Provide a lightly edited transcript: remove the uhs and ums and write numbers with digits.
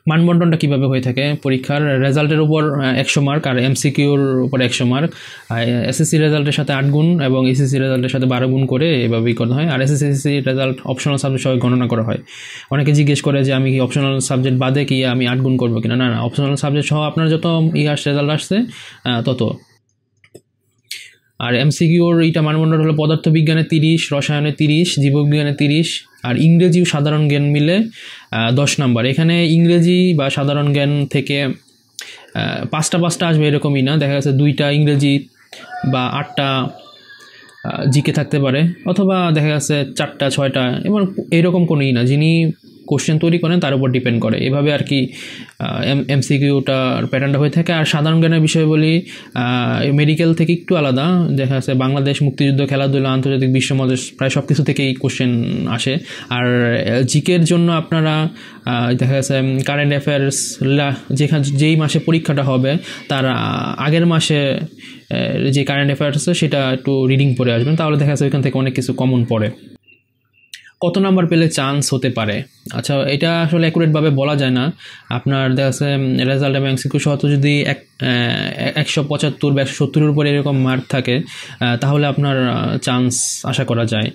মানবন্টনটা কীভাবে হয়ে থাকে পরীক্ষার রেজাল্টের উপর 100 মার্ক আর এমসিকিউর উপর 100 মার্ক, এসএসসি রেজাল্টের সাথে 8 গুণ এবং এসএসসি রেজাল্টের সাথে 12 গুণ করে এভাবেই করা হয়। আর এসএসসি রেজাল্ট অপশনাল সাবজেক্ট সবাই গণনা করা হয়। অনেকে জিজ্ঞেস করে যে আমি কি অপশনাল সাবজেক্ট বাদে কি আমি 8 গুণ করবো কিনা, না না, অপশনাল সাবজেক্ট সহ আপনার যত রেজাল্ট আসছে তত। আর এমসিকিউর এইটা মানবন্টন হলো পদার্থবিজ্ঞানে 30, রসায়নে 30, জীববিজ্ঞানে 30 আর ইংরেজি ও সাধারণ জ্ঞান মিলে 10 নাম্বার। এখানে ইংরেজি বা সাধারণ জ্ঞান থেকে 5টা আসবে এরকমই না, দেখা যাচ্ছে 2টা ইংরেজি বা 8টা জিকে থাকতে পারে, অথবা দেখা যাচ্ছে 4টা 6টা, এবং এরকম কোনোই না, যিনি কোশ্চেন তৈরি করেন তার উপর ডিপেন্ড করে, এভাবে আর কি এমসিকিউটার প্যাটার্নটা হয়ে থাকে। আর সাধারণ জ্ঞানের বিষয় বলি, মেডিকেল থেকে একটু আলাদা, দেখা যাচ্ছে বাংলাদেশ, মুক্তিযুদ্ধ, খেলাধুলা, আন্তর্জাতিক, বিশ্ব মহাদেশ, প্রায় সব কিছু থেকেই কোশ্চেন আসে। আর জিকের জন্য আপনারা দেখা যাচ্ছে কারেন্ট অ্যাফেয়ার্স যেই মাসে পরীক্ষাটা হবে তার আগের মাসে যে কারেন্ট অ্যাফেয়ার্স আছে সেটা একটু রিডিং পড়ে আসবেন, তাহলে দেখা যাচ্ছে ওইখান থেকে অনেক কিছু কমন পড়ে। কত নাম্বার পেলে চান্স হতে পারে? আচ্ছা, এটা আসলে অ্যাকুরেটভাবে বলা যায় না। আপনার দেখা যাচ্ছে রেজাল্ট এবং এমসিকিউ সহ যদি 175 বা 170-এর উপরে এরকম মার্ক থাকে তাহলে আপনার চান্স আশা করা যায়।